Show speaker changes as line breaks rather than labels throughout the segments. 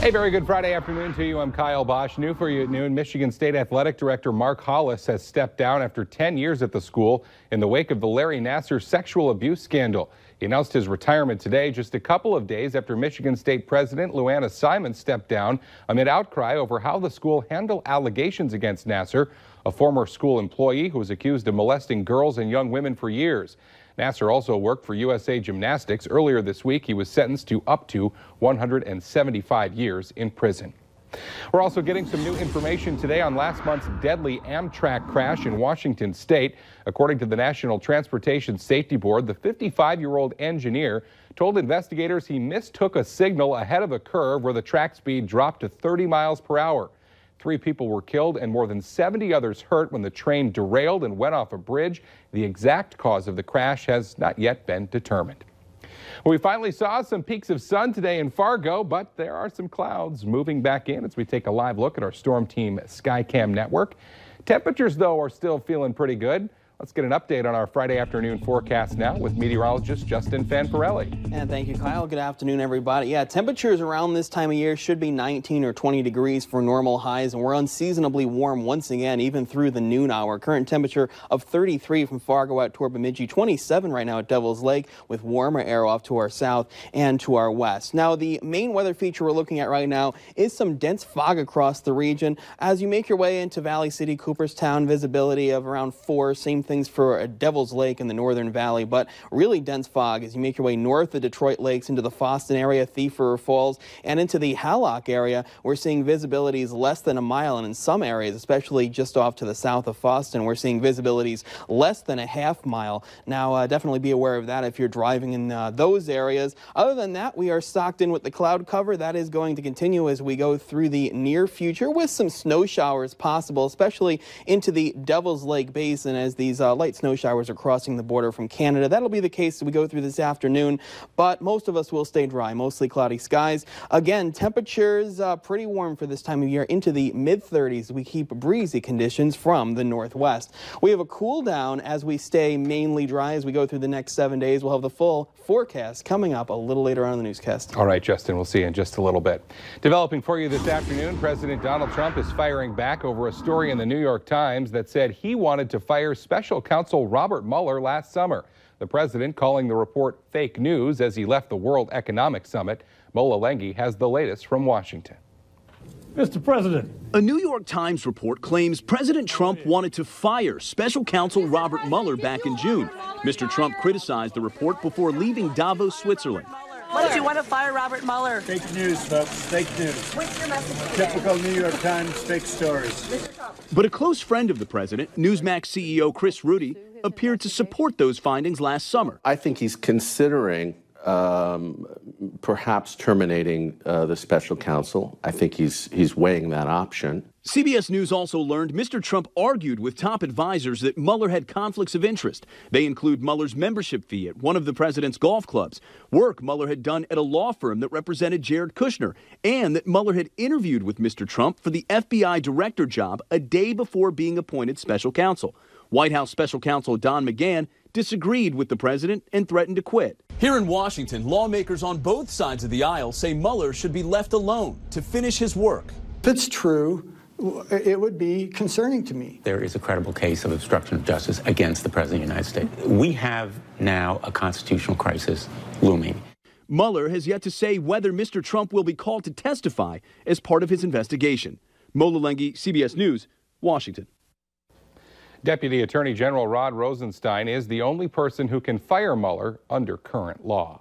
Hey, very good Friday afternoon to you. I'm Kyle Bosch. New for you at noon, Michigan State Athletic Director Mark Hollis has stepped down after 10 years at the school in the wake of the Larry Nassar sexual abuse scandal. He announced his retirement today, just a couple of days after Michigan State President Lou Anna Simon stepped down amid outcry over how the school handled allegations against Nassar, a former school employee who was accused of molesting girls and young women for years. Nassar also worked for USA Gymnastics. Earlier this week, he was sentenced to up to 175 years in prison. We're also getting some new information today on last month's deadly Amtrak crash in Washington State. According to the National Transportation Safety Board, the 55-year-old engineer told investigators he mistook a signal ahead of a curve where the track speed dropped to 30 miles per hour. 3 people were killed and more than 70 others hurt when the train derailed and went off a bridge. The exact cause of the crash has not yet been determined. We finally saw some peaks of sun today in Fargo, but there are some clouds moving back in as we take a live look at our Storm Team Skycam network. Temperatures, though, are still feeling pretty good. Let's get an update on our Friday afternoon forecast now with meteorologist Justin Fanfarelli.
And thank you, Kyle. Good afternoon, everybody. Yeah, temperatures around this time of year should be 19 or 20 degrees for normal highs, and we're unseasonably warm once again, even through the noon hour. Current temperature of 33 from Fargo out toward Bemidji, 27 right now at Devil's Lake, with warmer air off to our south and to our west. Now, the main weather feature we're looking at right now is some dense fog across the region. As you make your way into Valley City, Cooperstown, visibility of around 4, same things for Devil's Lake in the northern valley, but really dense fog as you make your way north of Detroit Lakes into the Foston area, Thief River Falls, and into the Hallock area. We're seeing visibilities less than a mile, and in some areas, especially just off to the south of Foston, we're seeing visibilities less than a half mile. Now, definitely be aware of that if you're driving in those areas. Other than that, we are stocked in with the cloud cover. That is going to continue as we go through the near future with some snow showers possible, especially into the Devil's Lake Basin as these light snow showers are crossing the border from Canada. That'll be the case as we go through this afternoon, but most of us will stay dry, mostly cloudy skies. Again, temperatures pretty warm for this time of year, into the mid-30s. We keep breezy conditions from the northwest. We have a cool down as we stay mainly dry as we go through the next 7 days. We'll have the full forecast coming up a little later on in the newscast.
All right, Justin, we'll see you in just a little bit. Developing for you this afternoon, President Donald Trump is firing back over a story in the New York Times that said he wanted to fire special counsel Robert Mueller last summer. The president calling the report fake news as he left the World Economic Summit. Mola Lenghi has the latest from Washington.
Mr. President.
A New York Times report claims President Trump wanted to fire special counsel Robert Mueller back in June. Mr. Trump criticized the report before leaving Davos, Switzerland.
What did you want to fire Robert Mueller?
Fake news, folks. Fake news.
What's your message today?
Typical New York Times fake stories.
But a close friend of the president, Newsmax CEO Chris Rudy, appeared to support those findings last summer.
I think he's considering perhaps terminating the special counsel. I think he's weighing that option.
CBS News also learned Mr. Trump argued with top advisors that Mueller had conflicts of interest. They include Mueller's membership fee at one of the president's golf clubs, work Mueller had done at a law firm that represented Jared Kushner, and that Mueller had interviewed with Mr. Trump for the FBI director job a day before being appointed special counsel. White House special counsel Don McGahn disagreed with the president and threatened to quit.
Here in Washington, lawmakers on both sides of the aisle say Mueller should be left alone to finish his work.
If it's true, it would be concerning to me.
There is a credible case of obstruction of justice against the President of the United States. We have now a constitutional crisis looming.
Mueller has yet to say whether Mr. Trump will be called to testify as part of his investigation. Mola Lenghi, CBS News, Washington.
Deputy Attorney General Rod Rosenstein is the only person who can fire Mueller under current law.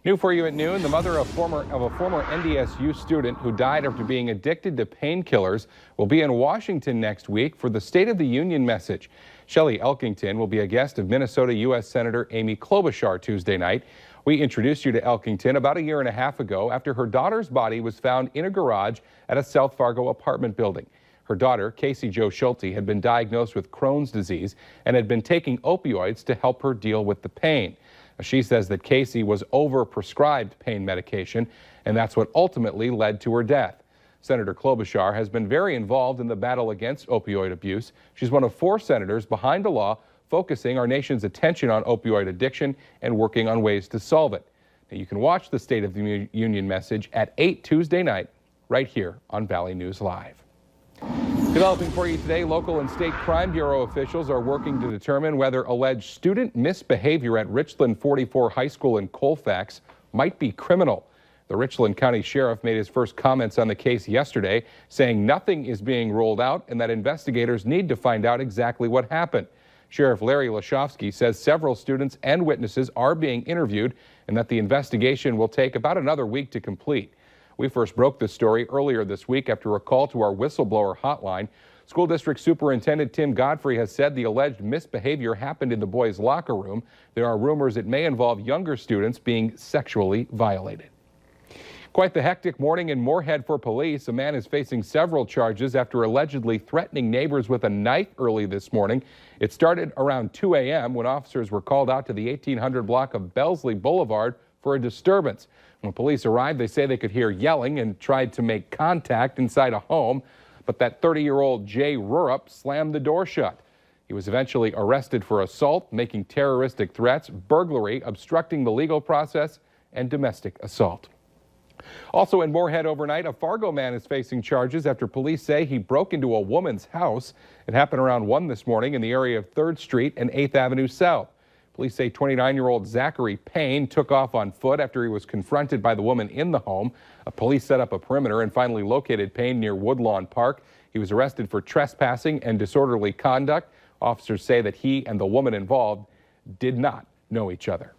New for you at noon, the mother of a former NDSU student who died after being addicted to painkillers will be in Washington next week for the State of the Union message. Shelley Elkington will be a guest of Minnesota U.S. Senator Amy Klobuchar Tuesday night. We introduced you to Elkington about 1.5 years ago after her daughter's body was found in a garage at a South Fargo apartment building. Her daughter, Casey Jo Schulte, had been diagnosed with Crohn's disease and had been taking opioids to help her deal with the pain. She says that Casey was overprescribed pain medication, and that's what ultimately led to her death. Senator Klobuchar has been very involved in the battle against opioid abuse. She's one of 4 senators behind a law focusing our nation's attention on opioid addiction and working on ways to solve it. And you can watch the State of the Union message at 8 Tuesday night, right here on Valley News Live. Developing for you today, local and state crime bureau officials are working to determine whether alleged student misbehavior at Richland 44 High School in Colfax might be criminal. The Richland County Sheriff made his first comments on the case yesterday, saying nothing is being ruled out and that investigators need to find out exactly what happened. Sheriff Larry Lashovsky says several students and witnesses are being interviewed and that the investigation will take about another week to complete. We first broke this story earlier this week after a call to our whistleblower hotline. School District Superintendent Tim Godfrey has said the alleged misbehavior happened in the boys' locker room. There are rumors it may involve younger students being sexually violated. Quite the hectic morning in Moorhead for police. A man is facing several charges after allegedly threatening neighbors with a knife early this morning. It started around 2 a.m. when officers were called out to the 1800 block of Bellesley Boulevard for a disturbance. When police arrived, they say they could hear yelling and tried to make contact inside a home, but that 30-year-old Jay Rurup slammed the door shut. He was eventually arrested for assault, making terroristic threats, burglary, obstructing the legal process, and domestic assault. Also in Moorhead overnight, a Fargo man is facing charges after police say he broke into a woman's house. It happened around 1 this morning in the area of 3rd Street and 8th Avenue South. Police say 29-year-old Zachary Payne took off on foot after he was confronted by the woman in the home. Police set up a perimeter and finally located Payne near Woodlawn Park. He was arrested for trespassing and disorderly conduct. Officers say that he and the woman involved did not know each other.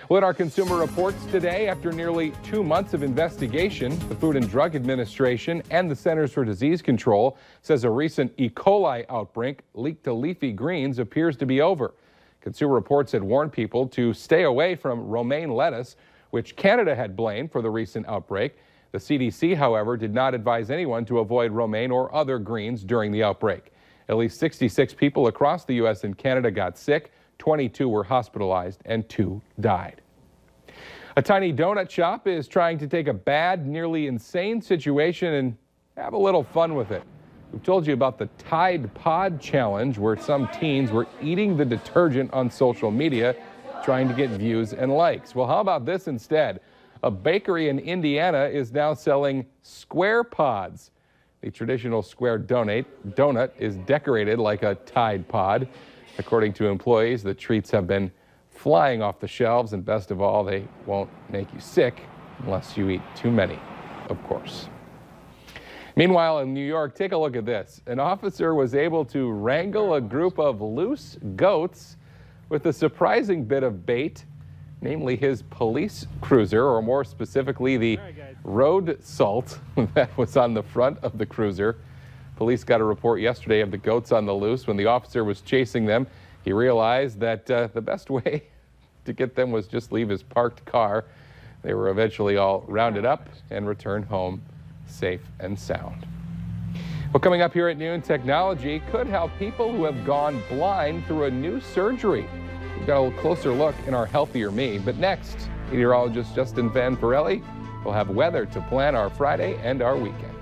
Well, in our Consumer Reports today, after nearly 2 months of investigation, the Food and Drug Administration and the Centers for Disease Control says a recent E. coli outbreak leaked to leafy greens appears to be over. Consumer Reports had warned people to stay away from romaine lettuce, which Canada had blamed for the recent outbreak. The CDC, however, did not advise anyone to avoid romaine or other greens during the outbreak. At least 66 people across the U.S. and Canada got sick, 22 were hospitalized, and 2 died. A tiny donut shop is trying to take a bad, nearly insane situation and have a little fun with it. We've told you about the Tide Pod Challenge, where some teens were eating the detergent on social media, trying to get views and likes. Well, how about this instead? A bakery in Indiana is now selling square pods. The traditional square donut is decorated like a Tide Pod. According to employees, the treats have been flying off the shelves, and best of all, they won't make you sick unless you eat too many, of course. Meanwhile, in New York, take a look at this. An officer was able to wrangle a group of loose goats with a surprising bit of bait, namely his police cruiser, or more specifically, the road salt that was on the front of the cruiser. Police got a report yesterday of the goats on the loose. When the officer was chasing them, he realized that the best way to get them was just leave his parked car. They were eventually all rounded up and returned home safe and sound. Well, coming up here at noon, technology could help people who have gone blind through a new surgery. We've got a closer look in our Healthier Me. But next, meteorologist Justin Van Perelli will have weather to plan our Friday and our weekend.